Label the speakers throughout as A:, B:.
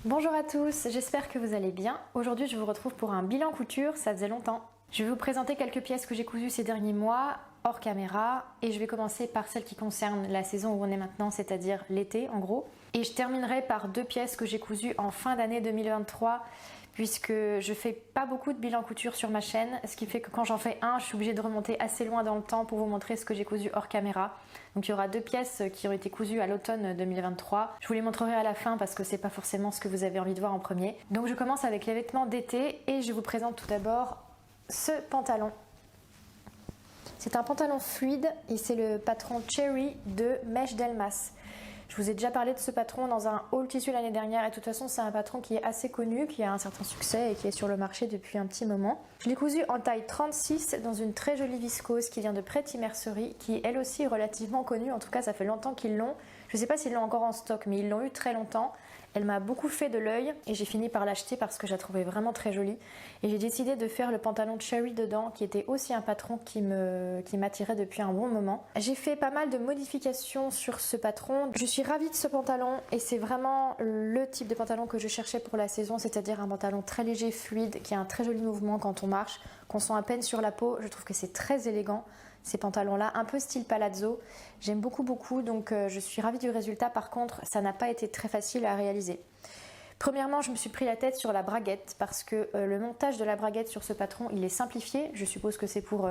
A: Bonjour à tous, j'espère que vous allez bien. Aujourd'hui je vous retrouve pour un bilan couture, ça faisait longtemps. Je vais vous présenter quelques pièces que j'ai cousues ces derniers mois, hors caméra, et je vais commencer par celle qui concerne la saison où on est maintenant, c'est-à-dire l'été en gros. Et je terminerai par deux pièces que j'ai cousues en fin d'année 2023, puisque je fais pas beaucoup de bilan couture sur ma chaîne, ce qui fait que quand j'en fais un, je suis obligée de remonter assez loin dans le temps pour vous montrer ce que j'ai cousu hors caméra. Donc il y aura deux pièces qui ont été cousues à l'automne 2023. Je vous les montrerai à la fin parce que c'est pas forcément ce que vous avez envie de voir en premier. Donc je commence avec les vêtements d'été et je vous présente tout d'abord ce pantalon. C'est un pantalon fluide et c'est le patron Cherry de Mèche Delmas. Je vous ai déjà parlé de ce patron dans un haul tissu l'année dernière et de toute façon c'est un patron qui est assez connu, qui a un certain succès et qui est sur le marché depuis un petit moment. Je l'ai cousu en taille 36 dans une très jolie viscose qui vient de Pretty Mercery, qui est elle aussi relativement connue, en tout cas ça fait longtemps qu'ils l'ont. Je ne sais pas s'ils l'ont encore en stock mais ils l'ont eu très longtemps. Elle m'a beaucoup fait de l'œil et j'ai fini par l'acheter parce que je la trouvais vraiment très jolie. Et j'ai décidé de faire le pantalon Cherry dedans qui était aussi un patron qui m'attirait depuis un bon moment. J'ai fait pas mal de modifications sur ce patron. Je suis ravie de ce pantalon et c'est vraiment le type de pantalon que je cherchais pour la saison, c'est-à-dire un pantalon très léger, fluide, qui a un très joli mouvement quand on marche, qu'on sent à peine sur la peau. Je trouve que c'est très élégant. Ces pantalons-là, un peu style palazzo, j'aime beaucoup donc je suis ravie du résultat. Par contre, ça n'a pas été très facile à réaliser. Premièrement, je me suis pris la tête sur la braguette parce que le montage de la braguette sur ce patron, il est simplifié. Je suppose que c'est pour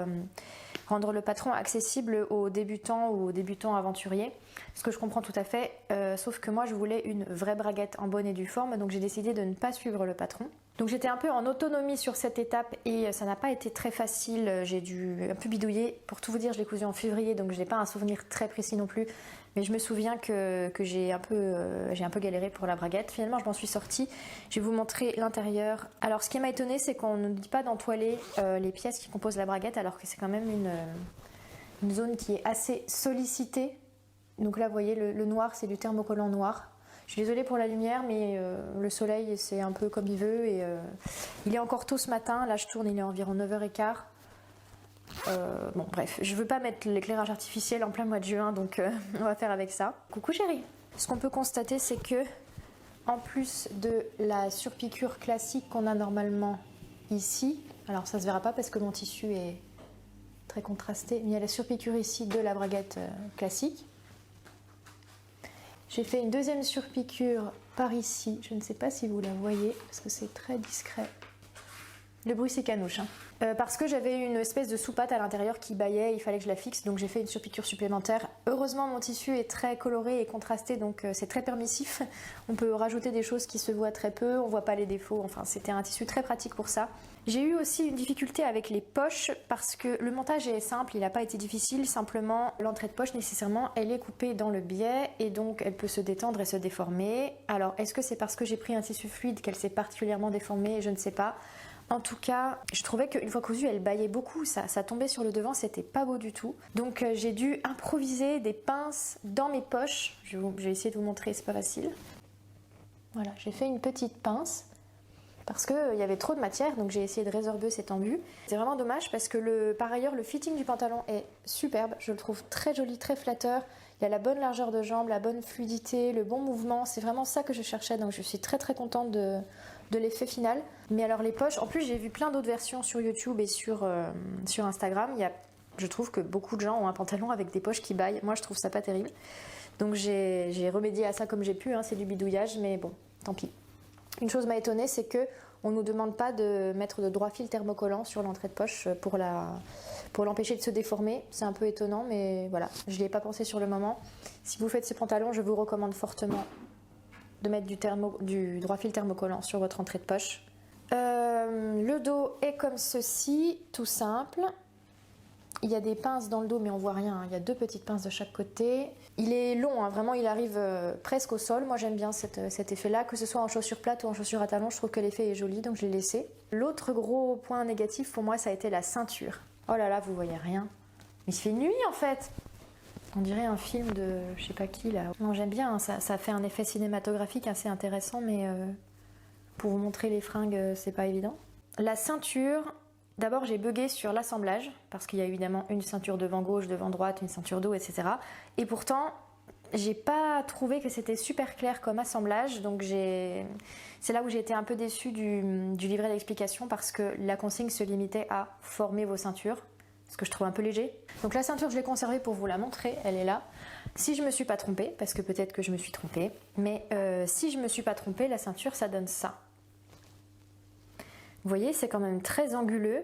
A: rendre le patron accessible aux débutants ou aux débutants aventuriers, ce que je comprends tout à fait, sauf que moi je voulais une vraie braguette en bonne et due forme, donc j'ai décidé de ne pas suivre le patron. Donc j'étais un peu en autonomie sur cette étape et ça n'a pas été très facile, j'ai dû un peu bidouiller. Pour tout vous dire, je l'ai cousu en février, donc je n'ai pas un souvenir très précis non plus, mais je me souviens que j'ai un peu galéré pour la braguette. Finalement je m'en suis sortie, je vais vous montrer l'intérieur. Alors ce qui m'a étonnée, c'est qu'on ne dit pas d'entoiler les pièces qui composent la braguette, alors que c'est quand même une zone qui est assez sollicitée. Donc là vous voyez le noir, c'est du thermocollant noir. Je suis désolée pour la lumière, mais le soleil c'est un peu comme il veut et il est encore tôt ce matin. Là je tourne, il est environ 9h15. Bon bref, je veux pas mettre l'éclairage artificiel en plein mois de juin, donc on va faire avec ça. Coucou chérie. Ce qu'on peut constater, c'est que en plus de la surpiqûre classique qu'on a normalement ici, alors ça se verra pas parce que mon tissu est très contrasté, mais il y a la surpiqûre ici de la braguette classique. J'ai fait une deuxième surpiqûre par ici, je ne sais pas si vous la voyez parce que c'est très discret. Le bruit c'est canouche, hein. Parce que j'avais une espèce de soupatte à l'intérieur qui bâillait, il fallait que je la fixe, donc j'ai fait une surpiqûre supplémentaire. Heureusement mon tissu est très coloré et contrasté, donc c'est très permissif. On peut rajouter des choses qui se voient très peu, on voit pas les défauts, enfin c'était un tissu très pratique pour ça. J'ai eu aussi une difficulté avec les poches parce que le montage est simple, il n'a pas été difficile, simplement l'entrée de poche nécessairement elle est coupée dans le biais et donc elle peut se détendre et se déformer. Alors est-ce que c'est parce que j'ai pris un tissu fluide qu'elle s'est particulièrement déformée? Je ne sais pas. En tout cas, je trouvais qu'une fois cousue, elle bâillait beaucoup, ça tombait sur le devant, c'était pas beau du tout. Donc j'ai dû improviser des pinces dans mes poches. Je vais essayer de vous montrer, c'est pas facile. Voilà, j'ai fait une petite pince parce qu'il y avait trop de matière, donc j'ai essayé de résorber cet embu. C'est vraiment dommage parce que par ailleurs, le fitting du pantalon est superbe. Je le trouve très joli, très flatteur. Il y a la bonne largeur de jambe, la bonne fluidité, le bon mouvement. C'est vraiment ça que je cherchais, donc je suis très contente de l'effet final. Mais alors les poches, en plus j'ai vu plein d'autres versions sur YouTube et sur Instagram. Je trouve que beaucoup de gens ont un pantalon avec des poches qui bâillent. Moi je trouve ça pas terrible. Donc j'ai remédié à ça comme j'ai pu, hein. C'est du bidouillage, mais bon, tant pis. Une chose m'a étonnée, c'est que on ne nous demande pas de mettre de droit fil thermocollant sur l'entrée de poche pour l'empêcher de se déformer. C'est un peu étonnant, mais voilà, je n'y ai pas pensé sur le moment. Si vous faites ce pantalon, je vous recommande fortement de mettre du droit fil thermocollant sur votre entrée de poche. Le dos est comme ceci, tout simple. Il y a des pinces dans le dos mais on voit rien, il y a deux petites pinces de chaque côté. Il est long, hein, vraiment il arrive presque au sol. Moi j'aime bien cet effet là, que ce soit en chaussures plates ou en chaussures à talons, je trouve que l'effet est joli donc je l'ai laissé. L'autre gros point négatif pour moi ça a été la ceinture. Oh là là, vous voyez rien. Mais il fait nuit en fait. On dirait un film de je sais pas qui là. Non, j'aime bien, hein, ça fait un effet cinématographique assez intéressant, mais pour vous montrer les fringues c'est pas évident. La ceinture, d'abord j'ai bugué sur l'assemblage parce qu'il y a évidemment une ceinture devant gauche, devant droite, une ceinture dos, etc. Et pourtant j'ai pas trouvé que c'était super clair comme assemblage, donc j'ai C'est là où j'ai été un peu déçue du livret d'explication parce que la consigne se limitait à former vos ceintures, ce que je trouve un peu léger. Donc la ceinture, je l'ai conservée pour vous la montrer, elle est là. Si je me suis pas trompée, parce que peut-être que je me suis trompée, mais si je me suis pas trompée, la ceinture, ça donne ça. Vous voyez, c'est quand même très anguleux,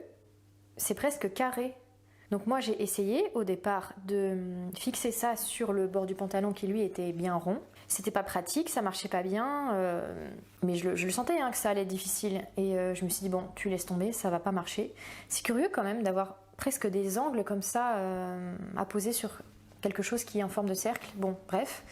A: c'est presque carré. Donc moi j'ai essayé au départ de fixer ça sur le bord du pantalon qui lui était bien rond. C'était pas pratique, ça marchait pas bien, mais je le sentais que ça allait être difficile. Et je me suis dit bon, tu laisses tomber, ça va pas marcher. C'est curieux quand même d'avoir presque des angles comme ça à poser sur quelque chose qui est en forme de cercle. Bon, bref.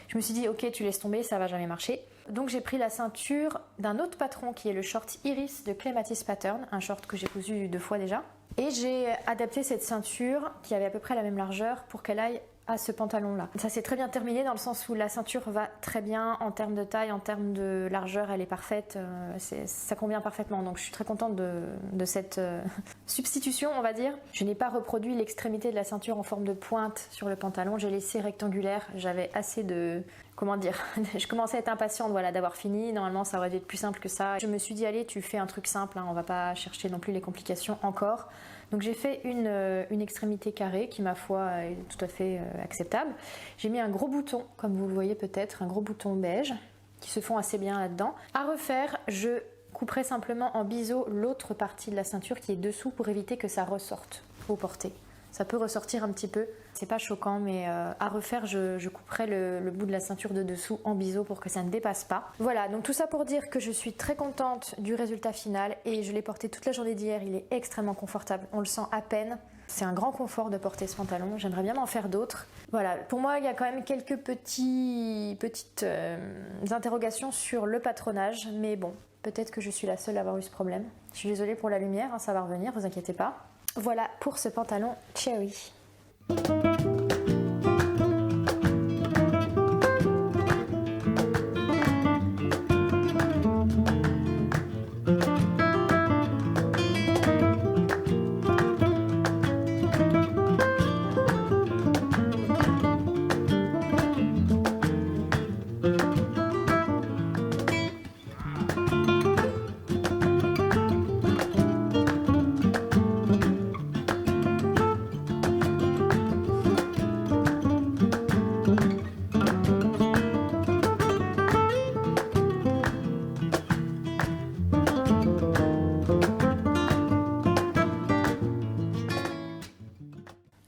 A: Je me suis dit ok, tu laisses tomber, ça va jamais marcher. Donc j'ai pris la ceinture d'un autre patron qui est le short Iris de Clematis Pattern, un short que j'ai cousu 2 fois déjà. Et j'ai adapté cette ceinture qui avait à peu près la même largeur pour qu'elle aille à ce pantalon là. Ça s'est très bien terminé dans le sens où la ceinture va très bien en termes de taille, en termes de largeur, elle est parfaite, ça convient parfaitement. Donc je suis très contente de cette substitution, on va dire. Je n'ai pas reproduit l'extrémité de la ceinture en forme de pointe sur le pantalon, j'ai laissé rectangulaire, j'avais assez de... Comment dire, je commençais à être impatiente voilà, d'avoir fini, normalement ça aurait dû être plus simple que ça. Je me suis dit allez, tu fais un truc simple, on va pas chercher non plus les complications encore. Donc j'ai fait une extrémité carrée qui ma foi est tout à fait acceptable. J'ai mis un gros bouton, comme vous le voyez peut-être, un gros bouton beige, qui se fond assez bien là-dedans. À refaire, je couperai simplement en biseau l'autre partie de la ceinture qui est dessous pour éviter que ça ressorte au porté. Ça peut ressortir un petit peu, c'est pas choquant, mais à refaire, je couperai le bout de la ceinture de dessous en biseau pour que ça ne dépasse pas. Voilà, donc tout ça pour dire que je suis très contente du résultat final et je l'ai porté toute la journée d'hier, il est extrêmement confortable, on le sent à peine. C'est un grand confort de porter ce pantalon, j'aimerais bien en faire d'autres. Voilà, pour moi il y a quand même quelques petites interrogations sur le patronage, mais bon, peut-être que je suis la seule à avoir eu ce problème. Je suis désolée pour la lumière, ça va revenir, vous inquiétez pas. Voilà pour ce pantalon Cherry.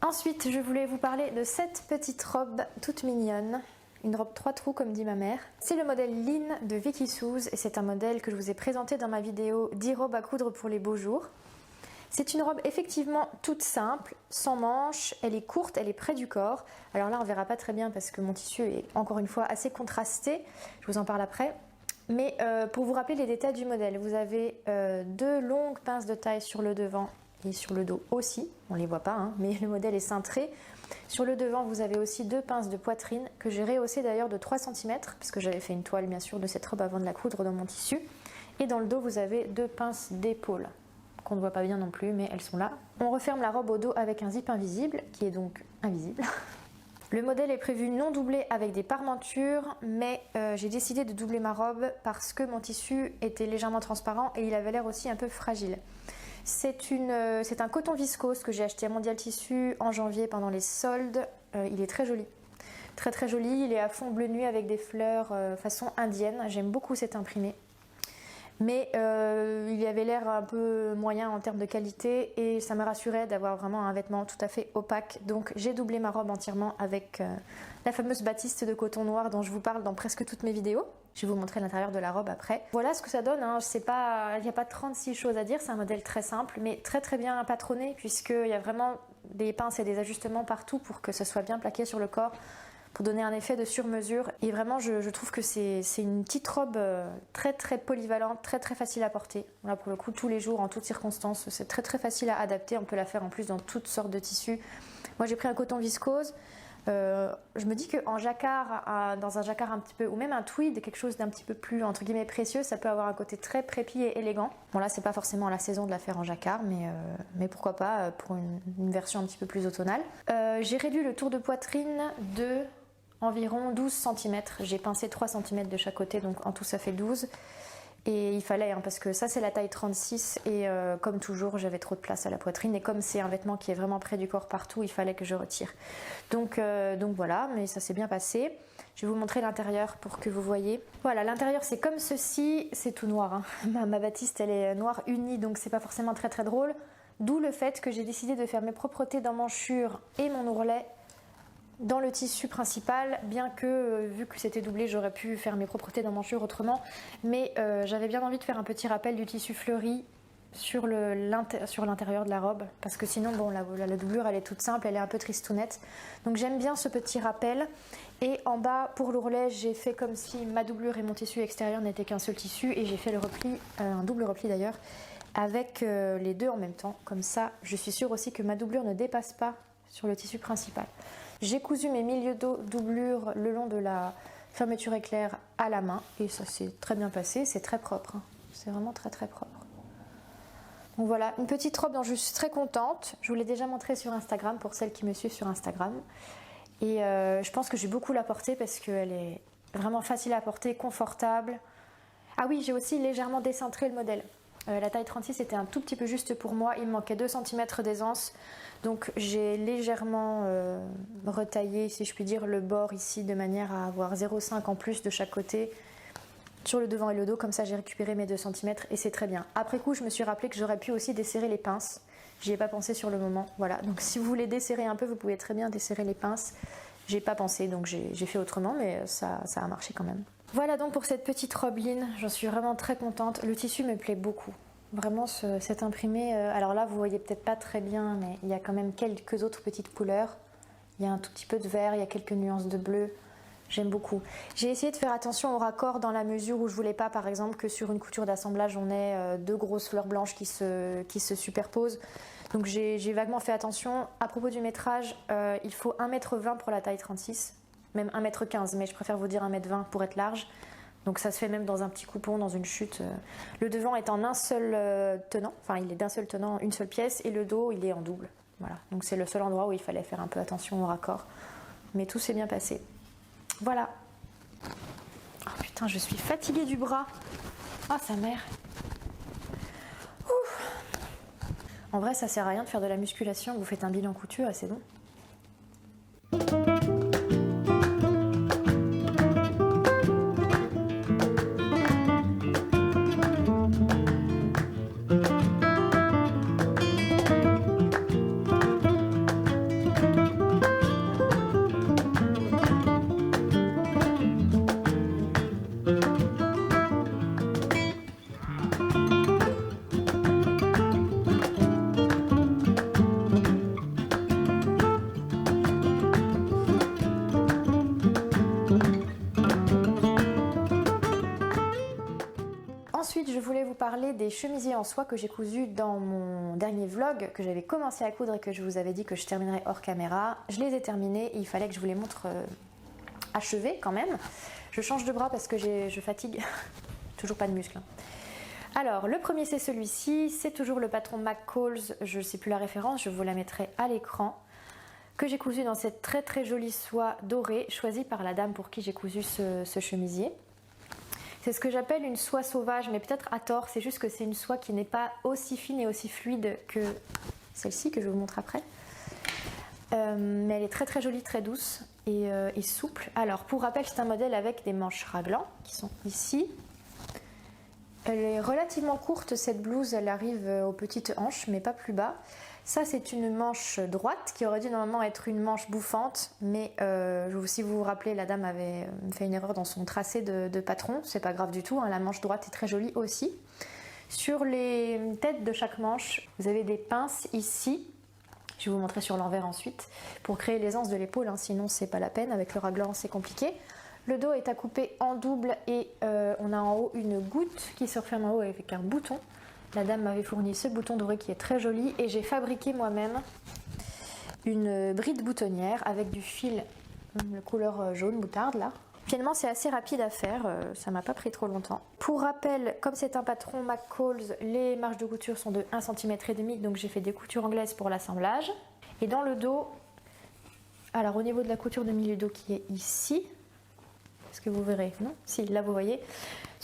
A: Ensuite, je voulais vous parler de cette petite robe toute mignonne. Une robe 3 trous comme dit ma mère. C'est le modèle Lynn de Vicky Suze et c'est un modèle que je vous ai présenté dans ma vidéo 10 robes à coudre pour les beaux jours. C'est une robe effectivement toute simple, sans manches, elle est courte, elle est près du corps. Alors là on verra pas très bien parce que mon tissu est encore une fois assez contrasté, je vous en parle après. Mais pour vous rappeler les détails du modèle, vous avez 2 longues pinces de taille sur le devant et sur le dos aussi, on les voit pas hein, mais le modèle est cintré. Sur le devant vous avez aussi 2 pinces de poitrine que j'ai rehaussées d'ailleurs de 3 cm puisque j'avais fait une toile bien sûr de cette robe avant de la coudre dans mon tissu. Et dans le dos vous avez 2 pinces d'épaule qu'on ne voit pas bien non plus mais elles sont là. On referme la robe au dos avec un zip invisible qui est donc invisible. Le modèle est prévu non doublé avec des parmentures mais j'ai décidé de doubler ma robe parce que mon tissu était légèrement transparent et il avait l'air aussi un peu fragile. C'est un coton viscose que j'ai acheté à Mondial Tissu en janvier pendant les soldes. Il est très joli. Très très joli. Il est à fond bleu nuit avec des fleurs façon indienne. J'aime beaucoup cet imprimé. Mais il avait l'air un peu moyen en termes de qualité et ça me rassurait d'avoir vraiment un vêtement tout à fait opaque. Donc j'ai doublé ma robe entièrement avec la fameuse batiste de coton noir dont je vous parle dans presque toutes mes vidéos. Je vais vous montrer l'intérieur de la robe après. Voilà ce que ça donne, hein. Il n'y a pas 36 choses à dire, c'est un modèle très simple mais très très bien patronné puisqu'il y a vraiment des pinces et des ajustements partout pour que ça soit bien plaqué sur le corps pour donner un effet de sur-mesure. Et vraiment je trouve que c'est une petite robe très très polyvalente, très très facile à porter. Voilà, pour le coup tous les jours, en toutes circonstances, c'est très très facile à adapter, on peut la faire en plus dans toutes sortes de tissus. Moi j'ai pris un coton viscose. Je me dis qu'en jacquard, dans un jacquard un petit peu, ou même un tweed, quelque chose d'un petit peu plus entre guillemets précieux, ça peut avoir un côté très prépi et élégant. Bon là c'est pas forcément la saison de la faire en jacquard, mais pourquoi pas pour une version un petit peu plus automnale. J'ai réduit le tour de poitrine de environ 12 cm. J'ai pincé 3 cm de chaque côté, donc en tout ça fait 12. Et il fallait, hein, parce que ça c'est la taille 36 et comme toujours j'avais trop de place à la poitrine et comme c'est un vêtement qui est vraiment près du corps partout, il fallait que je retire. Donc voilà, mais ça s'est bien passé. Je vais vous montrer l'intérieur pour que vous voyez. Voilà, l'intérieur c'est comme ceci, c'est tout noir. Hein. Ma batiste elle est noire unie donc c'est pas forcément très très drôle. D'où le fait que j'ai décidé de faire mes propretés d'emmanchure et mon ourlet dans le tissu principal, bien que vu que c'était doublé j'aurais pu faire mes propretés d'emmanchure autrement, mais j'avais bien envie de faire un petit rappel du tissu fleuri sur l'intérieur de la robe, parce que sinon bon, la doublure elle est toute simple, elle est un peu tristounette, donc j'aime bien ce petit rappel. Et en bas pour l'ourlet j'ai fait comme si ma doublure et mon tissu extérieur n'étaient qu'un seul tissu, et j'ai fait le repli, un double repli d'ailleurs, avec les deux en même temps, comme ça je suis sûre aussi que ma doublure ne dépasse pas sur le tissu principal. J'ai cousu mes milieux dos doublure le long de la fermeture éclair à la main et ça s'est très bien passé, c'est très propre, hein. C'est vraiment très très propre. Donc voilà, une petite robe dont je suis très contente, je vous l'ai déjà montrée sur Instagram pour celles qui me suivent sur Instagram. Et je pense que j'ai beaucoup la porter parce qu'elle est vraiment facile à porter, confortable. Ah oui, j'ai aussi légèrement décintré le modèle. La taille 36 était un tout petit peu juste pour moi, il me manquait 2 cm d'aisance. Donc j'ai légèrement retaillé, si je puis dire, le bord ici de manière à avoir 0,5 en plus de chaque côté sur le devant et le dos, comme ça j'ai récupéré mes 2 cm et c'est très bien. Après coup je me suis rappelé que j'aurais pu aussi desserrer les pinces, j'y ai pas pensé sur le moment, voilà. Donc si vous voulez desserrer un peu, vous pouvez très bien desserrer les pinces, j'ai pas pensé donc j'ai fait autrement, mais ça a marché quand même. Voilà donc pour cette petite robe Line, j'en suis vraiment très contente, le tissu me plaît beaucoup. Vraiment cet imprimé, alors là vous voyez peut-être pas très bien, mais il y a quand même quelques autres petites couleurs. Il y a un tout petit peu de vert, il y a quelques nuances de bleu, j'aime beaucoup. J'ai essayé de faire attention au raccord dans la mesure où je voulais pas par exemple que sur une couture d'assemblage on ait 2 grosses fleurs blanches qui se superposent. Donc j'ai vaguement fait attention. À propos du métrage, il faut 1,20 m pour la taille 36, même 1,15 m, mais je préfère vous dire 1,20 m pour être large. Donc ça se fait même dans un petit coupon, dans une chute. Le devant est en un seul tenant, enfin il est d'un seul tenant, une seule pièce, et le dos il est en double. Voilà, donc c'est le seul endroit où il fallait faire un peu attention au raccord. Mais tout s'est bien passé. Voilà. Oh putain, je suis fatiguée du bras. Ah, sa mère. Ouf. En vrai, ça sert à rien de faire de la musculation, vous faites un bilan couture et c'est bon. Ensuite, je voulais vous parler des chemisiers en soie que j'ai cousus dans mon dernier vlog, que j'avais commencé à coudre et que je vous avais dit que je terminerais hors caméra. Je les ai terminés et il fallait que je vous les montre achevés quand même. Je change de bras parce que je fatigue. Toujours pas de muscles. Alors, le premier c'est celui-ci, c'est toujours le patron McCalls, je ne sais plus la référence, je vous la mettrai à l'écran, que j'ai cousu dans cette très très jolie soie dorée, choisie par la dame pour qui j'ai cousu ce chemisier. C'est ce que j'appelle une soie sauvage, mais peut-être à tort, c'est juste que c'est une soie qui n'est pas aussi fine et aussi fluide que celle-ci, que je vous montre après. Mais elle est très très jolie, très douce et souple. Alors pour rappel, c'est un modèle avec des manches raglan qui sont ici. Elle est relativement courte cette blouse, elle arrive aux petites hanches mais pas plus bas. Ça c'est une manche droite qui aurait dû normalement être une manche bouffante, mais si vous vous rappelez, la dame avait fait une erreur dans son tracé de patron, c'est pas grave du tout, hein, la manche droite est très jolie aussi. Sur les têtes de chaque manche, vous avez des pinces ici, je vais vous montrer sur l'envers ensuite, pour créer l'aisance de l'épaule, hein, sinon c'est pas la peine, avec le raglan c'est compliqué. Le dos est à couper en double et on a en haut une goutte qui se referme en haut avec un bouton. La dame m'avait fourni ce bouton doré qui est très joli et j'ai fabriqué moi-même une bride boutonnière avec du fil de couleur jaune moutarde là. Finalement c'est assez rapide à faire, ça m'a pas pris trop longtemps. Pour rappel, comme c'est un patron McCalls, les marges de couture sont de 1,5 cm, donc j'ai fait des coutures anglaises pour l'assemblage. Et dans le dos, alors au niveau de la couture de milieu dos qui est ici, est-ce que vous verrez? Non? Si, là vous voyez.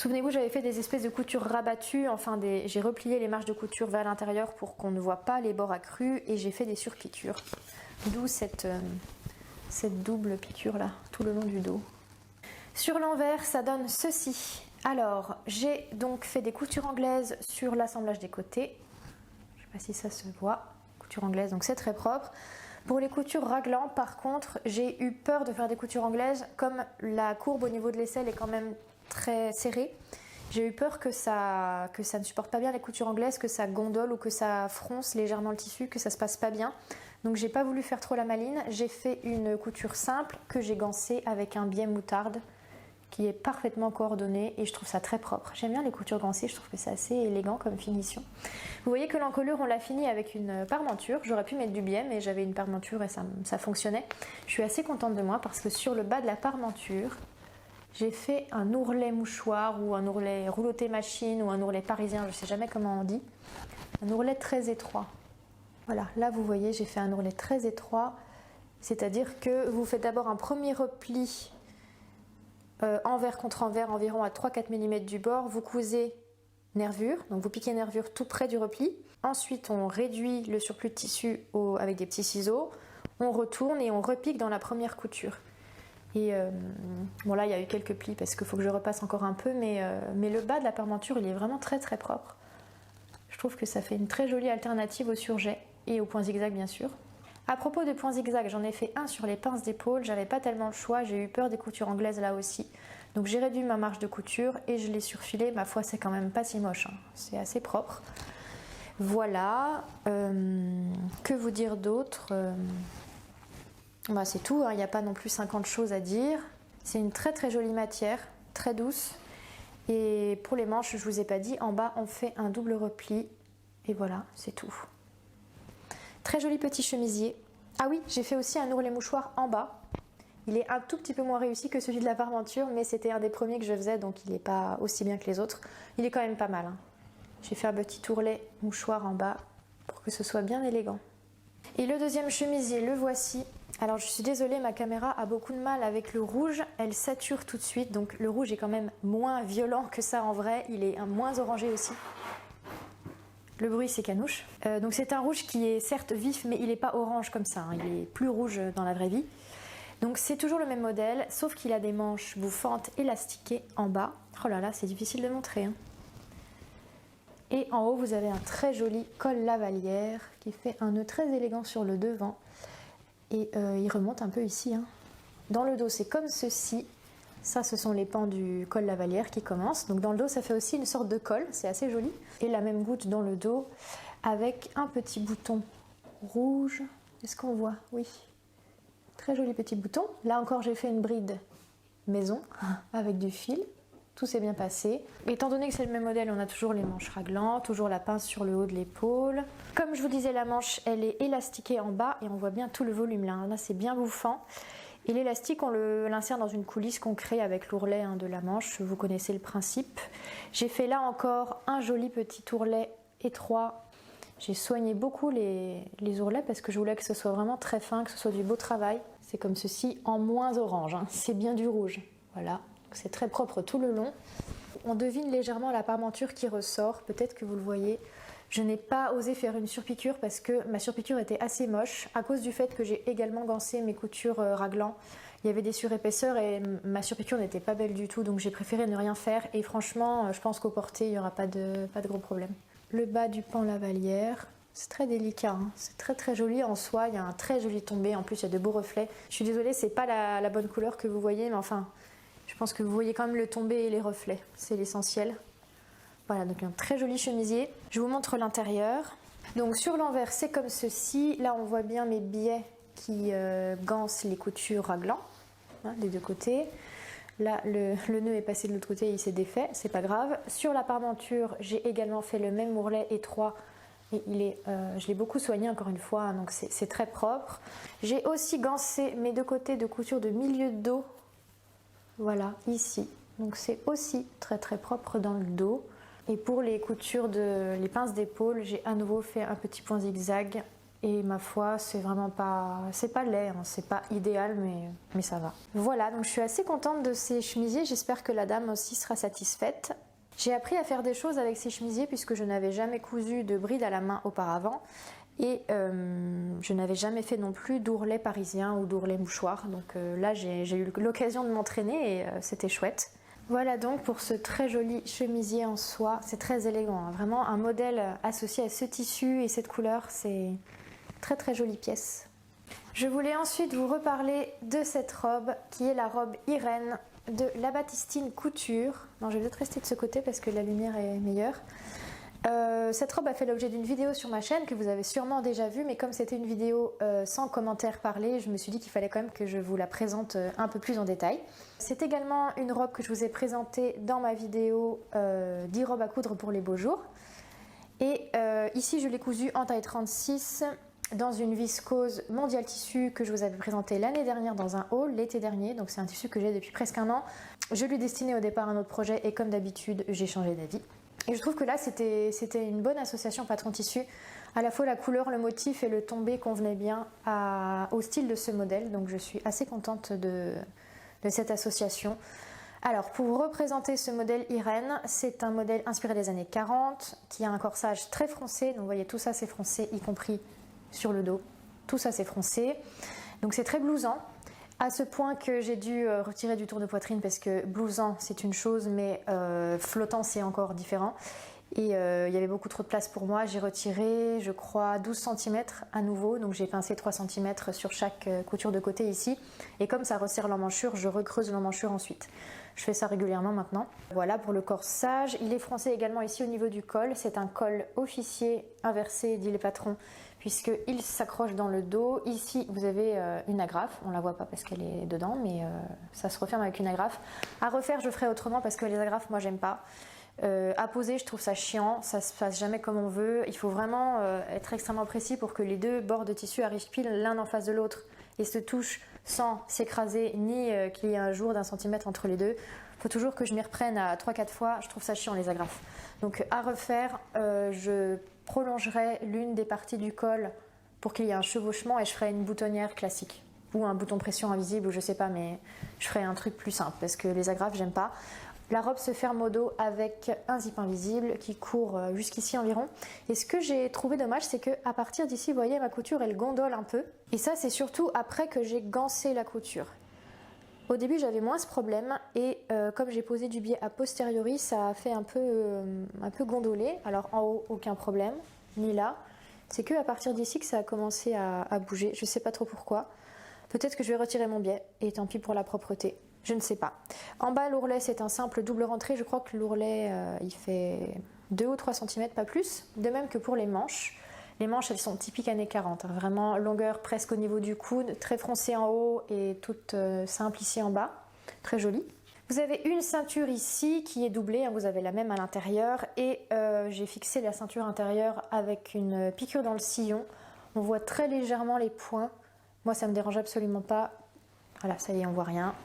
A: Souvenez-vous, j'avais fait des espèces de coutures rabattues, enfin j'ai replié les marges de couture vers l'intérieur pour qu'on ne voit pas les bords accrus et j'ai fait des surpiqûres. D'où cette double piqûre là, tout le long du dos. Sur l'envers, ça donne ceci. Alors, j'ai donc fait des coutures anglaises sur l'assemblage des côtés. Je ne sais pas si ça se voit. Couture anglaise, donc c'est très propre. Pour les coutures raglan, par contre, j'ai eu peur de faire des coutures anglaises. Comme la courbe au niveau de l'aisselle est quand même très serrée, j'ai eu peur que ça ne supporte pas bien les coutures anglaises, que ça gondole ou que ça fronce légèrement le tissu, que ça se passe pas bien. Donc j'ai pas voulu faire trop la maline. J'ai fait une couture simple que j'ai gancée avec un biais moutarde qui est parfaitement coordonné et je trouve ça très propre. J'aime bien les coutures gancées, je trouve que c'est assez élégant comme finition. Vous voyez que l'encolure, on l'a fini avec une parmenture. J'aurais pu mettre du biais, mais j'avais une parmenture et ça fonctionnait. Je suis assez contente de moi parce que sur le bas de la parmenture, j'ai fait un ourlet mouchoir ou un ourlet rouloté machine ou un ourlet parisien, je ne sais jamais comment on dit. Un ourlet très étroit. Voilà, là vous voyez, j'ai fait un ourlet très étroit. C'est-à-dire que vous faites d'abord un premier repli envers contre envers environ à 3-4 mm du bord, vous cousez nervure, donc vous piquez nervure tout près du repli. Ensuite on réduit le surplus de tissu avec des petits ciseaux, on retourne et on repique dans la première couture. Et bon là il y a eu quelques plis parce qu'il faut que je repasse encore un peu, mais le bas de la parmenture il est vraiment très très propre. Je trouve que ça fait une très jolie alternative au surjet et au point zigzag bien sûr. À propos de points zigzag, j'en ai fait un sur les pinces d'épaule, j'avais pas tellement le choix, j'ai eu peur des coutures anglaises là aussi. Donc j'ai réduit ma marge de couture et je l'ai surfilé, ma foi c'est quand même pas si moche, hein. C'est assez propre. Voilà, que vous dire d'autre bah, c'est tout, hein. Il n'y a pas non plus 50 choses à dire. C'est une très très jolie matière, très douce. Et pour les manches, je vous ai pas dit, en bas on fait un double repli et voilà, c'est tout. Très joli petit chemisier. Ah oui, j'ai fait aussi un ourlet mouchoir en bas. Il est un tout petit peu moins réussi que celui de la parmenture, mais c'était un des premiers que je faisais, donc il n'est pas aussi bien que les autres. Il est quand même pas mal, hein. J'ai fait un petit ourlet mouchoir en bas pour que ce soit bien élégant. Et le deuxième chemisier, le voici. Alors je suis désolée, ma caméra a beaucoup de mal avec le rouge, elle sature tout de suite, donc le rouge est quand même moins violent que ça en vrai, il est moins orangé aussi. Le bruit c'est canouche. Donc c'est un rouge qui est certes vif mais il n'est pas orange comme ça, hein. Il est plus rouge dans la vraie vie. Donc c'est toujours le même modèle sauf qu'il a des manches bouffantes élastiquées en bas. Oh là là, c'est difficile de montrer, hein. Et en haut vous avez un très joli col lavalière qui fait un nœud très élégant sur le devant. Et il remonte un peu ici, hein. Dans le dos c'est comme ceci. Ça, ce sont les pans du col lavalière qui commencent. Donc dans le dos, ça fait aussi une sorte de col, c'est assez joli. Et la même goutte dans le dos avec un petit bouton rouge. Est-ce qu'on voit? Oui. Très joli petit bouton. Là encore, j'ai fait une bride maison avec du fil. Tout s'est bien passé. Étant donné que c'est le même modèle, on a toujours les manches raglan, toujours la pince sur le haut de l'épaule. Comme je vous disais, la manche, elle est élastiquée en bas et on voit bien tout le volume là. Là, c'est bien bouffant. Et l'élastique, on l'insère dans une coulisse qu'on crée avec l'ourlet, hein, de la manche. Vous connaissez le principe. J'ai fait là encore un joli petit ourlet étroit. J'ai soigné beaucoup les ourlets parce que je voulais que ce soit vraiment très fin, que ce soit du beau travail. C'est comme ceci, en moins orange, hein. C'est bien du rouge. Voilà, c'est très propre tout le long. On devine légèrement la parmenture qui ressort. Peut-être que vous le voyez. Je n'ai pas osé faire une surpiqûre parce que ma surpiqûre était assez moche à cause du fait que j'ai également gancé mes coutures raglan. Il y avait des surépaisseurs et ma surpiqûre n'était pas belle du tout, donc j'ai préféré ne rien faire et franchement je pense qu'au porté il n'y aura pas de gros problème. Le bas du pan lavalière, c'est très délicat, hein. C'est très très joli en soi, il y a un très joli tombé, en plus il y a de beaux reflets. Je suis désolée, c'est pas la bonne couleur que vous voyez, mais enfin je pense que vous voyez quand même le tombé et les reflets, c'est l'essentiel. Voilà, donc un très joli chemisier. Je vous montre l'intérieur. Donc sur l'envers, c'est comme ceci. Là, on voit bien mes biais qui gancent les coutures raglan, hein, des deux côtés. Là, le nœud est passé de l'autre côté, il s'est défait, c'est pas grave. Sur la parmenture, j'ai également fait le même ourlet étroit. Et je l'ai beaucoup soigné encore une fois, hein, donc c'est très propre. J'ai aussi gancé mes deux côtés de couture de milieu de dos. Voilà, ici. Donc c'est aussi très très propre dans le dos. Et pour les coutures les pinces d'épaule, j'ai à nouveau fait un petit point zigzag Et ma foi, c'est vraiment pas, c'est pas laid, hein, c'est pas idéal, mais ça va. Voilà, donc je suis assez contente de ces chemisiers, j'espère que la dame aussi sera satisfaite. J'ai appris à faire des choses avec ces chemisiers puisque je n'avais jamais cousu de bride à la main auparavant. Et je n'avais jamais fait non plus d'ourlet parisien ou d'ourlet mouchoir. Donc là, j'ai eu l'occasion de m'entraîner et c'était chouette. Voilà donc pour ce très joli chemisier en soie. C'est très élégant, hein. Vraiment un modèle associé à ce tissu et cette couleur. C'est très très jolie pièce. Je voulais ensuite vous reparler de cette robe qui est la robe Irène de La Baptistine Couture. Non, je vais peut-être rester de ce côté parce que la lumière est meilleure. Cette robe a fait l'objet d'une vidéo sur ma chaîne que vous avez sûrement déjà vue, mais comme c'était une vidéo sans commentaire parlé, je me suis dit qu'il fallait quand même que je vous la présente un peu plus en détail. C'est également une robe que je vous ai présentée dans ma vidéo 10 robes à coudre pour les beaux jours. Et ici je l'ai cousue en taille 36 dans une viscose mondial tissu que je vous avais présenté l'année dernière dans un haul, l'été dernier. Donc c'est un tissu que j'ai depuis presque un an. Je lui destinais au départ un autre projet et comme d'habitude j'ai changé d'avis. Et je trouve que là c'était une bonne association patron tissu. À la fois la couleur, le motif et le tombé convenaient bien au style de ce modèle. Donc je suis assez contente de cette association. Alors pour représenter ce modèle Irène, c'est un modèle inspiré des années 40 qui a un corsage très froncé. Donc vous voyez tout ça c'est froncé, y compris sur le dos. Tout ça c'est froncé. Donc c'est très blousant. À ce point que j'ai dû retirer du tour de poitrine parce que blousant c'est une chose mais flottant c'est encore différent. Et il y avait beaucoup trop de place pour moi. J'ai retiré je crois 12 cm à nouveau. Donc j'ai pincé 3 cm sur chaque couture de côté ici. Et comme ça resserre l'emmanchure, je recreuse l'emmanchure ensuite. Je fais ça régulièrement maintenant. Voilà pour le corsage. Il est froncé également ici au niveau du col. C'est un col officier inversé, dit les patrons, puisqu'il s'accroche dans le dos. Ici, vous avez une agrafe. On ne la voit pas parce qu'elle est dedans, mais ça se referme avec une agrafe. À refaire, je ferai autrement parce que les agrafes, moi, j'aime pas. À poser, je trouve ça chiant. Ça se passe jamais comme on veut. Il faut vraiment être extrêmement précis pour que les deux bords de tissu arrivent pile l'un en face de l'autre et se touchent sans s'écraser ni qu'il y ait un jour d'un centimètre entre les deux. Il faut toujours que je m'y reprenne à 3-4 fois. Je trouve ça chiant les agrafes. Donc à refaire, je prolongerai l'une des parties du col pour qu'il y ait un chevauchement et je ferai une boutonnière classique ou un bouton pression invisible ou je sais pas, mais je ferai un truc plus simple parce que les agrafes j'aime pas. La robe se ferme au dos avec un zip invisible qui court jusqu'ici environ. Et ce que j'ai trouvé dommage, c'est qu'à partir d'ici, vous voyez, ma couture, elle gondole un peu. Et ça, c'est surtout après que j'ai gancé la couture. Au début, j'avais moins ce problème et comme j'ai posé du biais a posteriori, ça a fait un peu gondoler. Alors en haut, aucun problème, ni là. C'est qu'à partir d'ici que ça a commencé à bouger. Je sais pas trop pourquoi. Peut-être que je vais retirer mon biais et tant pis pour la propreté. Je ne sais pas. En bas, l'ourlet, c'est un simple double rentrée. Je crois que l'ourlet, il fait 2 ou 3 cm, pas plus. De même que pour les manches. Les manches, elles sont typiques années 40. Hein. Vraiment longueur presque au niveau du coude, très froncée en haut et toute simple ici en bas. Très jolie. Vous avez une ceinture ici qui est doublée. Hein. Vous avez la même à l'intérieur. Et j'ai fixé la ceinture intérieure avec une piqûre dans le sillon. On voit très légèrement les points. Moi, ça ne me dérange absolument pas. Voilà, ça y est, on voit rien.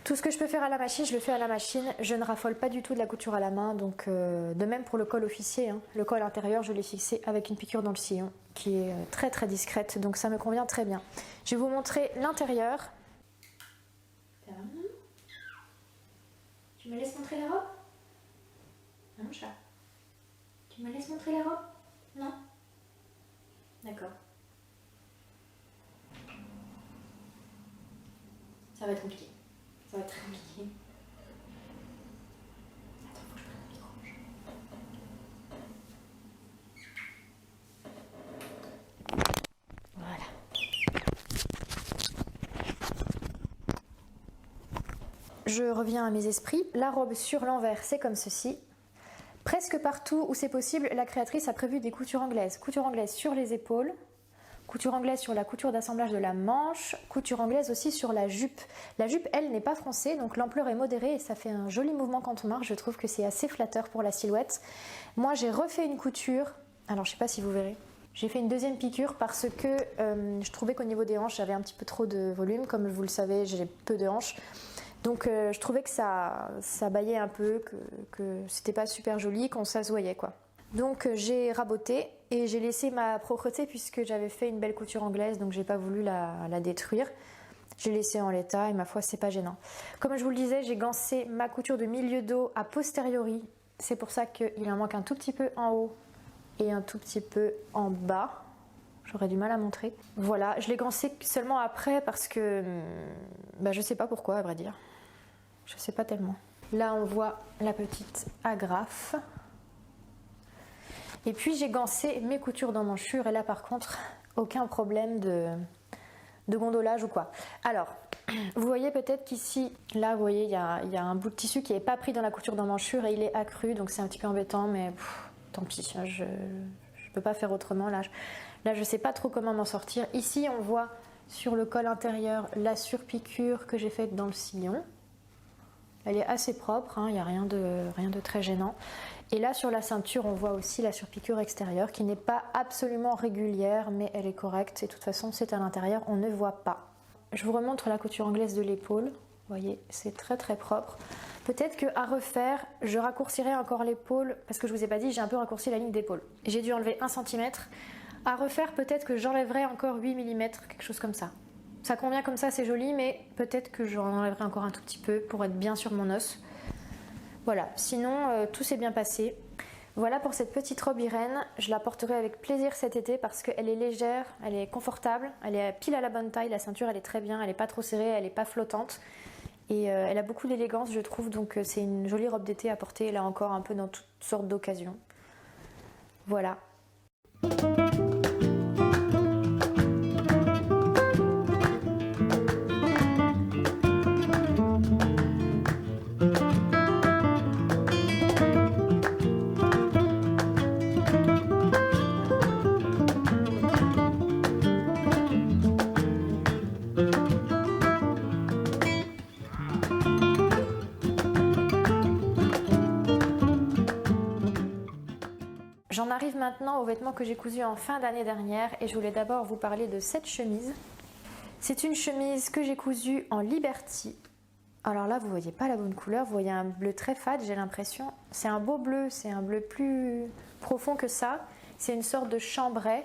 A: Tout ce que je peux faire à la machine, je le fais à la machine. Je ne raffole pas du tout de la couture à la main. Donc, de même pour le col officier. Hein. Le col intérieur, je l'ai fixé avec une piqûre dans le sillon qui est très très discrète. Donc, ça me convient très bien. Je vais vous montrer l'intérieur. Tu me laisses montrer la robe? Non, chat. Tu me laisses montrer la robe? Non? D'accord. Ça va être compliqué. Ça va être très compliqué. Attends, faut que je prenne le micro. Voilà. Je reviens à mes esprits. La robe sur l'envers, c'est comme ceci. Presque partout où c'est possible, la créatrice a prévu des coutures anglaises. Couture anglaise sur les épaules. Couture anglaise sur la couture d'assemblage de la manche, couture anglaise aussi sur la jupe. La jupe, elle, n'est pas froncée, donc l'ampleur est modérée et ça fait un joli mouvement quand on marche. Je trouve que c'est assez flatteur pour la silhouette. Moi, j'ai refait une couture. Alors, je ne sais pas si vous verrez. J'ai fait une deuxième piqûre parce que je trouvais qu'au niveau des hanches, j'avais un petit peu trop de volume. Comme vous le savez, j'ai peu de hanches. Donc, je trouvais que ça baillait un peu, que c'était pas super joli, qu'on ça se voyait, quoi. Donc j'ai raboté et j'ai laissé ma propreté puisque j'avais fait une belle couture anglaise, donc j'ai pas voulu la détruire. J'ai laissé en l'état et ma foi c'est pas gênant. Comme je vous le disais, j'ai gancé ma couture de milieu dos a posteriori. C'est pour ça qu'il en manque un tout petit peu en haut et un tout petit peu en bas. J'aurais du mal à montrer. Voilà, je l'ai gancé seulement après parce que je sais pas pourquoi à vrai dire. Je sais pas tellement. Là on voit la petite agrafe. Et puis j'ai gancé mes coutures d'emmanchure et là par contre aucun problème de gondolage ou quoi. Alors vous voyez peut-être qu'ici, là vous voyez il y a un bout de tissu qui n'est pas pris dans la couture d'emmanchure et il est accru, donc c'est un petit peu embêtant, mais tant pis, je peux pas faire autrement. Là je sais pas trop comment m'en sortir. Ici on voit sur le col intérieur la surpiqûre que j'ai faite dans le sillon. Elle est assez propre, hein, il n'y a rien de très gênant. Et là sur la ceinture on voit aussi la surpiqûre extérieure qui n'est pas absolument régulière mais elle est correcte et de toute façon c'est à l'intérieur, on ne voit pas. Je vous remontre la couture anglaise de l'épaule, vous voyez c'est très très propre. Peut-être qu'à refaire je raccourcirai encore l'épaule parce que je vous ai pas dit j'ai un peu raccourci la ligne d'épaule. J'ai dû enlever 1 cm. À refaire peut-être que j'enlèverai encore 8 mm, quelque chose comme ça. Ça convient comme ça, c'est joli, mais peut-être que j'en enlèverai encore un tout petit peu pour être bien sur mon os. Voilà, sinon tout s'est bien passé. Voilà pour cette petite robe Irène, je la porterai avec plaisir cet été parce qu'elle est légère, elle est confortable, elle est pile à la bonne taille, la ceinture elle est très bien, elle n'est pas trop serrée, elle n'est pas flottante. Et elle a beaucoup d'élégance je trouve, donc c'est une jolie robe d'été à porter là encore un peu dans toutes sortes d'occasions. Voilà. J'en arrive maintenant aux vêtements que j'ai cousus en fin d'année dernière et je voulais d'abord vous parler de cette chemise. C'est une chemise que j'ai cousue en Liberty. Alors là, vous voyez pas la bonne couleur, vous voyez un bleu très fade, j'ai l'impression. C'est un beau bleu, c'est un bleu plus profond que ça. C'est une sorte de chambray.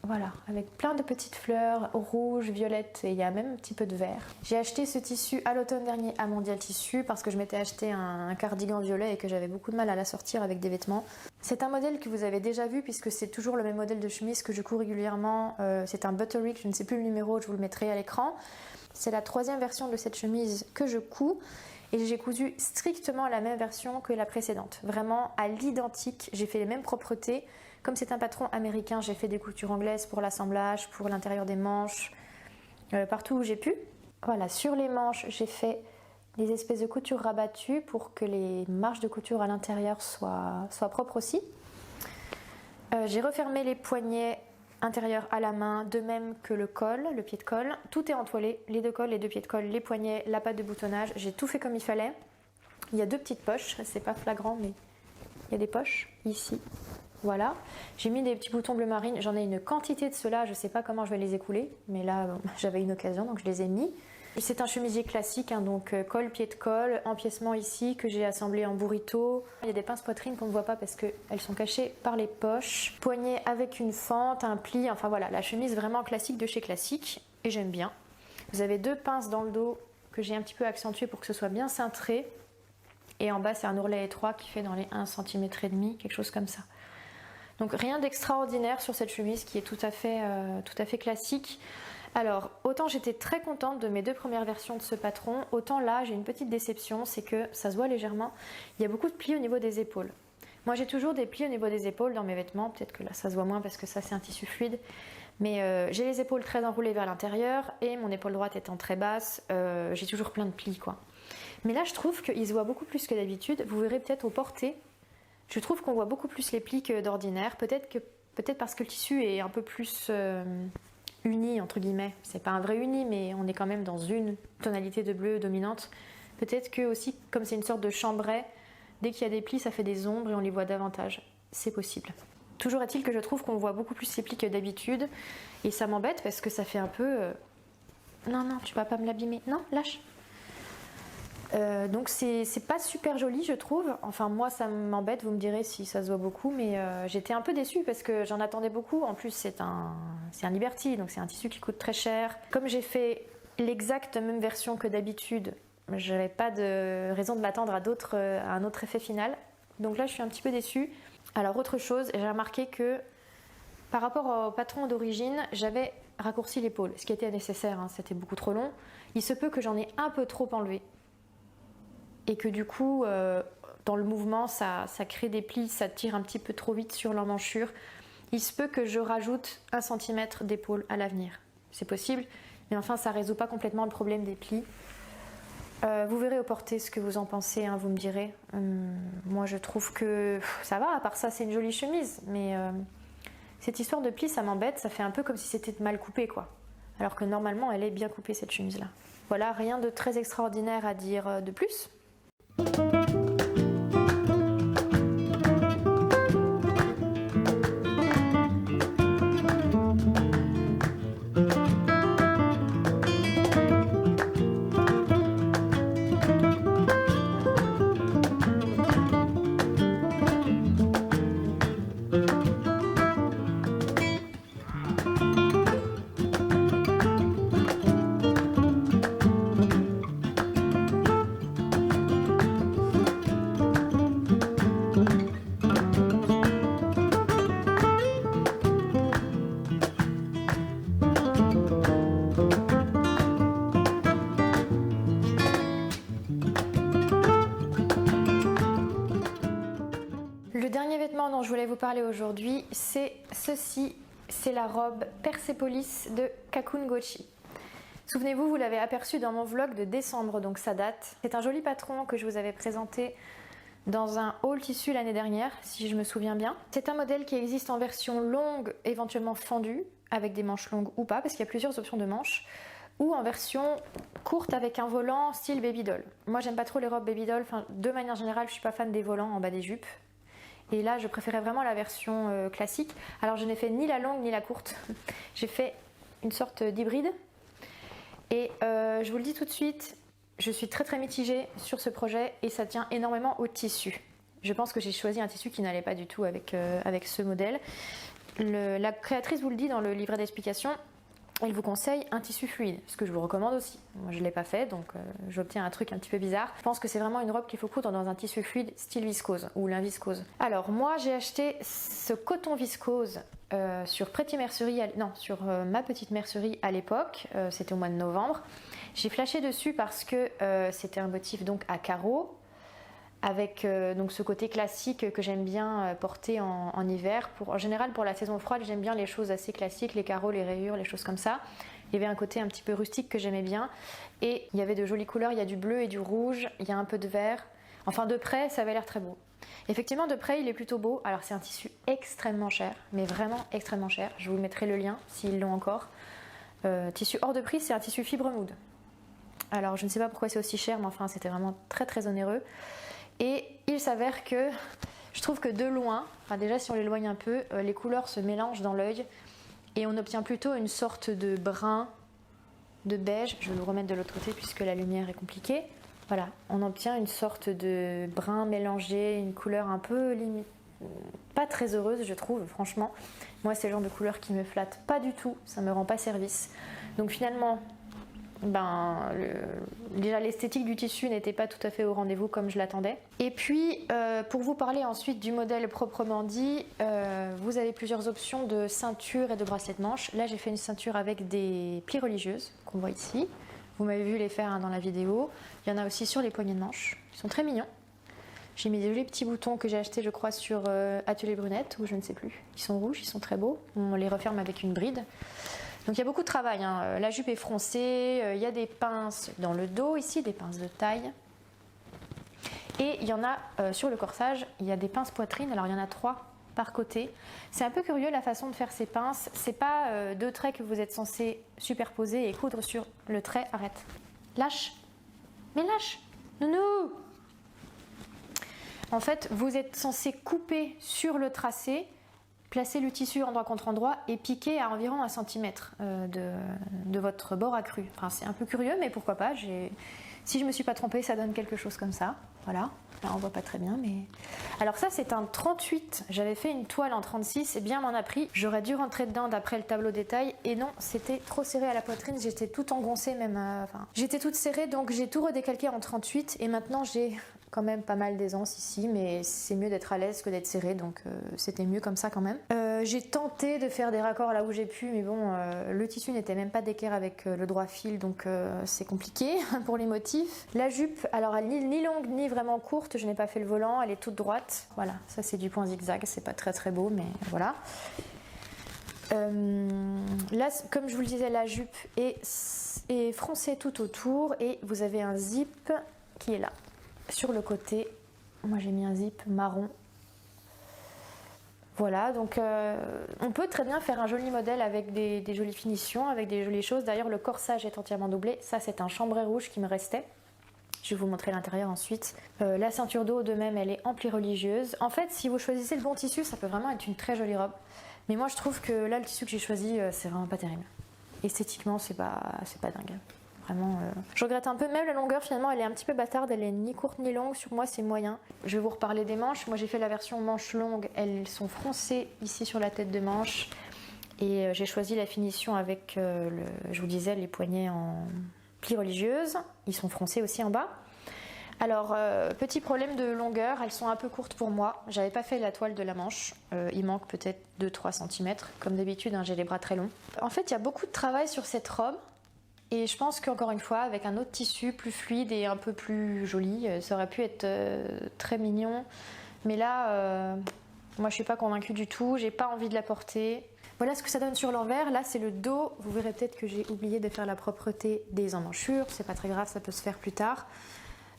A: Voilà, avec plein de petites fleurs rouges, violettes et il y a même un petit peu de vert. J'ai acheté ce tissu à l'automne dernier à Mondial Tissu parce que je m'étais acheté un cardigan violet et que j'avais beaucoup de mal à la sortir avec des vêtements. C'est un modèle que vous avez déjà vu puisque c'est toujours le même modèle de chemise que je couds régulièrement. C'est un Butterick, je ne sais plus le numéro, je vous le mettrai à l'écran. C'est la 3e version de cette chemise que je couds. Et j'ai cousu strictement la même version que la précédente. Vraiment à l'identique, j'ai fait les mêmes propretés. Comme c'est un patron américain, j'ai fait des coutures anglaises pour l'assemblage, pour l'intérieur des manches, partout où j'ai pu. Voilà, sur les manches, j'ai fait des espèces de coutures rabattues pour que les marges de couture à l'intérieur soient propres aussi. J'ai refermé les poignets intérieurs à la main, de même que le col, le pied de colle. Tout est entoilé, les 2 cols, les 2 pieds de colle, les poignets, la patte de boutonnage. J'ai tout fait comme il fallait. Il y a 2 petites poches, c'est pas flagrant, mais il y a des poches ici. Voilà, j'ai mis des petits boutons bleu marine, j'en ai une quantité de ceux-là, je ne sais pas comment je vais les écouler, mais là j'avais une occasion donc je les ai mis. C'est un chemisier classique, hein, donc col, pied de colle, empiècement ici que j'ai assemblé en burrito. Il y a des pinces poitrine qu'on ne voit pas parce qu'elles sont cachées par les poches. Poignet avec une fente, un pli, enfin voilà, la chemise vraiment classique de chez Classique et j'aime bien. Vous avez 2 pinces dans le dos que j'ai un petit peu accentuées pour que ce soit bien cintré. Et en bas c'est un ourlet étroit qui fait dans les 1,5 cm, quelque chose comme ça. Donc rien d'extraordinaire sur cette chemise qui est tout à fait classique. Alors autant j'étais très contente de mes 2 premières versions de ce patron, autant là j'ai une petite déception, c'est que ça se voit légèrement, il y a beaucoup de plis au niveau des épaules. Moi j'ai toujours des plis au niveau des épaules dans mes vêtements, peut-être que là ça se voit moins parce que ça c'est un tissu fluide, mais j'ai les épaules très enroulées vers l'intérieur et mon épaule droite étant très basse, j'ai toujours plein de plis quoi. Mais là je trouve qu'il se voit beaucoup plus que d'habitude, vous verrez peut-être au porté. Je trouve qu'on voit beaucoup plus les plis que d'ordinaire, peut-être parce que le tissu est un peu plus uni entre guillemets. C'est pas un vrai uni mais on est quand même dans une tonalité de bleu dominante. Peut-être que aussi comme c'est une sorte de chambray, dès qu'il y a des plis ça fait des ombres et on les voit davantage. C'est possible. Toujours est-il que je trouve qu'on voit beaucoup plus les plis que d'habitude et ça m'embête parce que ça fait un peu... Non, tu vas pas me l'abîmer. Non, lâche. Donc c'est pas super joli je trouve, enfin moi ça m'embête, vous me direz si ça se voit beaucoup, mais j'étais un peu déçue parce que j'en attendais beaucoup. En plus c'est un Liberty, donc c'est un tissu qui coûte très cher. Comme j'ai fait l'exacte même version que d'habitude, j'avais pas de raison de m'attendre à un autre effet final, donc là je suis un petit peu déçue. Alors autre chose, j'ai remarqué que par rapport au patron d'origine, j'avais raccourci l'épaule, ce qui était nécessaire, hein, c'était beaucoup trop long. Il se peut que j'en ai un peu trop enlevé et que du coup dans le mouvement ça crée des plis, ça tire un petit peu trop vite sur l'emmanchure. Il se peut que je rajoute 1 cm d'épaule à l'avenir, c'est possible, mais enfin ça résout pas complètement le problème des plis. Vous verrez au porté ce que vous en pensez, hein, vous me direz. Moi je trouve que ça va, à part ça c'est une jolie chemise, mais cette histoire de plis ça m'embête, ça fait un peu comme si c'était mal coupé quoi, alors que normalement elle est bien coupée cette chemise là. Voilà, rien de très extraordinaire à dire de plus. Le dernier vêtement dont je voulais vous parler aujourd'hui, c'est ceci, c'est la robe Persepolis de Kakun Gochi. Souvenez-vous, vous l'avez aperçu dans mon vlog de décembre, donc ça date. C'est un joli patron que je vous avais présenté dans un haul tissu l'année dernière, si je me souviens bien. C'est un modèle qui existe en version longue, éventuellement fendue, avec des manches longues ou pas, parce qu'il y a plusieurs options de manches, ou en version courte avec un volant style baby doll. Moi j'aime pas trop les robes baby doll, enfin de manière générale je suis pas fan des volants en bas des jupes. Et là, je préférais vraiment la version classique. Alors, je n'ai fait ni la longue ni la courte. J'ai fait une sorte d'hybride. Et je vous le dis tout de suite, je suis très très mitigée sur ce projet et ça tient énormément au tissu. Je pense que j'ai choisi un tissu qui n'allait pas du tout avec ce modèle. La créatrice vous le dit dans le livret d'explication. Elle vous conseille un tissu fluide, ce que je vous recommande aussi. Moi je ne l'ai pas fait, donc j'obtiens un truc un petit peu bizarre. Je pense que c'est vraiment une robe qu'il faut coudre dans un tissu fluide style viscose ou l'inviscose. Alors moi j'ai acheté ce coton viscose sur Pretty Mercerie, sur ma petite mercerie à l'époque, c'était au mois de novembre. J'ai flashé dessus parce que c'était un motif donc à carreaux, avec donc ce côté classique que j'aime bien porter en hiver. En général pour la saison froide j'aime bien les choses assez classiques, les carreaux, les rayures, les choses comme ça. Il y avait un côté un petit peu rustique que j'aimais bien et il y avait de jolies couleurs, il y a du bleu et du rouge, il y a un peu de vert. Enfin de près ça avait l'air très beau. Effectivement de près il est plutôt beau. Alors c'est un tissu extrêmement cher, mais vraiment extrêmement cher. Je vous mettrai le lien s'ils l'ont encore. Tissu hors de prix, c'est un tissu fibre mood. Alors je ne sais pas pourquoi c'est aussi cher, mais enfin c'était vraiment très très onéreux. Et il s'avère que je trouve que de loin, enfin déjà si on l'éloigne un peu, les couleurs se mélangent dans l'œil et on obtient plutôt une sorte de brun, de beige. Je vais vous remettre de l'autre côté puisque la lumière est compliquée. Voilà, on obtient une sorte de brun mélangé, une couleur un peu limite, pas très heureuse je trouve, franchement. Moi c'est le genre de couleur qui me flatte pas du tout, ça me rend pas service. Donc finalement, déjà l'esthétique du tissu n'était pas tout à fait au rendez-vous comme je l'attendais. Et puis pour vous parler ensuite du modèle proprement dit, vous avez plusieurs options de ceinture et de bracelet de manche. Là j'ai fait une ceinture avec des plis religieuses qu'on voit ici. Vous m'avez vu les faire dans la vidéo. Il y en a aussi sur les poignets de manche. Ils sont très mignons. J'ai mis des jolis petits boutons que j'ai achetés je crois sur Atelier Brunette ou je ne sais plus. Ils sont rouges, ils sont très beaux. On les referme avec une bride. Donc il y a beaucoup de travail, hein. La jupe est froncée, il y a des pinces dans le dos ici, des pinces de taille. Et il y en a sur le corsage, il y a des pinces poitrine, alors il y en a 3 par côté. C'est un peu curieux la façon de faire ces pinces, c'est pas 2 traits que vous êtes censé superposer et coudre sur le trait. Arrête, lâche, mais lâche, nounou. En fait vous êtes censé couper sur le tracé, placer le tissu endroit contre endroit et piquer à environ 1 cm de votre bord accru. Enfin, c'est un peu curieux, mais pourquoi pas, Si je me suis pas trompée, ça donne quelque chose comme ça. Voilà, là on voit pas très bien, mais... Alors ça c'est un 38, j'avais fait une toile en 36 et bien m'en a pris. J'aurais dû rentrer dedans d'après le tableau détail et non, c'était trop serré à la poitrine, j'étais toute engoncée même, j'étais toute serrée donc j'ai tout redécalqué en 38 et maintenant j'ai quand même pas mal d'aisance ici, mais c'est mieux d'être à l'aise que d'être serré, donc c'était mieux comme ça quand même. J'ai tenté de faire des raccords là où j'ai pu, mais bon, le tissu n'était même pas d'équerre avec le droit fil, donc c'est compliqué pour les motifs. La jupe, alors elle n'est ni longue ni vraiment courte, je n'ai pas fait le volant, elle est toute droite. Voilà, ça c'est du point zigzag, c'est pas très très beau, mais voilà. Là, comme je vous le disais, la jupe est froncée tout autour et vous avez un zip qui est là. Sur le côté, moi j'ai mis un zip marron. Voilà, donc on peut très bien faire un joli modèle avec des jolies finitions, avec des jolies choses. D'ailleurs, le corsage est entièrement doublé. Ça, c'est un chambray rouge qui me restait. Je vais vous montrer l'intérieur ensuite. La ceinture de haut de même, elle est en pli religieuse. En fait, si vous choisissez le bon tissu, ça peut vraiment être une très jolie robe. Mais moi, je trouve que là, le tissu que j'ai choisi, c'est vraiment pas terrible. Esthétiquement, c'est pas dingue. Vraiment, je regrette un peu, même la longueur finalement elle est un petit peu bâtarde, elle est ni courte ni longue, sur moi c'est moyen. Je vais vous reparler des manches, moi j'ai fait la version manche longue, elles sont froncées ici sur la tête de manche et j'ai choisi la finition avec, je vous disais, les poignets en pli religieuse, ils sont froncés aussi en bas. Alors, petit problème de longueur, elles sont un peu courtes pour moi, j'avais pas fait la toile de la manche, il manque peut-être 2-3 cm, comme d'habitude hein, j'ai les bras très longs. En fait il y a beaucoup de travail sur cette robe. Et je pense qu'encore une fois, avec un autre tissu plus fluide et un peu plus joli, ça aurait pu être très mignon. Mais là, moi je suis pas convaincue du tout, j'ai pas envie de la porter. Voilà ce que ça donne sur l'envers. Là c'est le dos, vous verrez peut-être que j'ai oublié de faire la propreté des emmanchures, c'est pas très grave, ça peut se faire plus tard.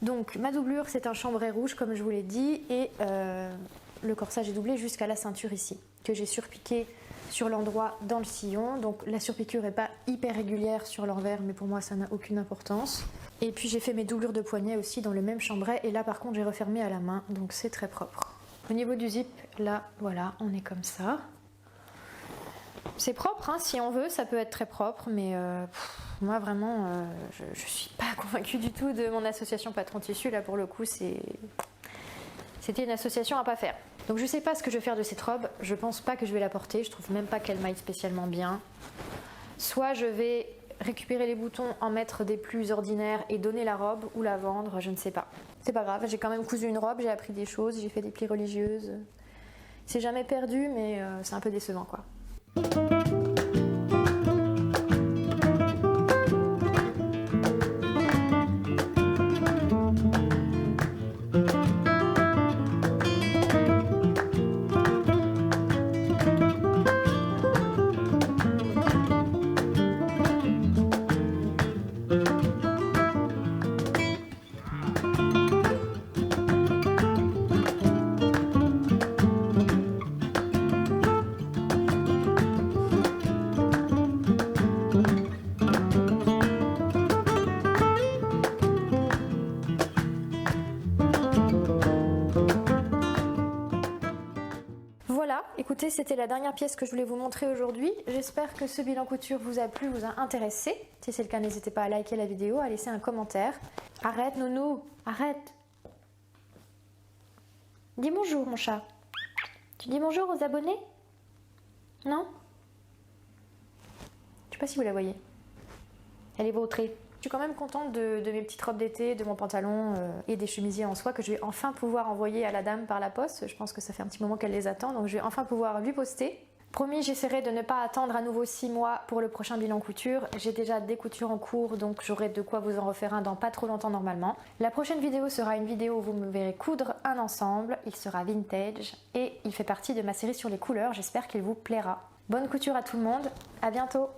A: Donc ma doublure c'est un chambray rouge comme je vous l'ai dit et le corsage est doublé jusqu'à la ceinture ici, que j'ai surpiqué sur l'endroit dans le sillon, donc la surpiqûre n'est pas hyper régulière sur l'envers, mais pour moi ça n'a aucune importance. Et puis j'ai fait mes doublures de poignet aussi dans le même chambray, et là par contre j'ai refermé à la main, donc c'est très propre. Au niveau du zip, là voilà, on est comme ça. C'est propre, hein, si on veut, ça peut être très propre, mais moi vraiment, je suis pas convaincue du tout de mon association patron tissu, là pour le coup c'était une association à pas faire. Donc je sais pas ce que je vais faire de cette robe, je pense pas que je vais la porter, je trouve même pas qu'elle m'aille spécialement bien. Soit je vais récupérer les boutons, en mettre des plus ordinaires et donner la robe ou la vendre, je ne sais pas. C'est pas grave, j'ai quand même cousu une robe, j'ai appris des choses, j'ai fait des plis religieuses. C'est jamais perdu mais c'est un peu décevant quoi. Écoutez, c'était la dernière pièce que je voulais vous montrer aujourd'hui. J'espère que ce bilan couture vous a plu, vous a intéressé. Si c'est le cas, n'hésitez pas à liker la vidéo, à laisser un commentaire. Arrête, nounou, arrête. Dis bonjour, mon chat. Tu dis bonjour aux abonnés? Non? Je sais pas si vous la voyez. Elle est vautrée. Je suis quand même contente de mes petites robes d'été, de mon pantalon et des chemisiers en soie que je vais enfin pouvoir envoyer à la dame par la poste. Je pense que ça fait un petit moment qu'elle les attend, donc je vais enfin pouvoir lui poster. Promis, j'essaierai de ne pas attendre à nouveau 6 mois pour le prochain bilan couture. J'ai déjà des coutures en cours, donc j'aurai de quoi vous en refaire un dans pas trop longtemps normalement. La prochaine vidéo sera une vidéo où vous me verrez coudre un ensemble. Il sera vintage et il fait partie de ma série sur les couleurs. J'espère qu'il vous plaira. Bonne couture à tout le monde, à bientôt!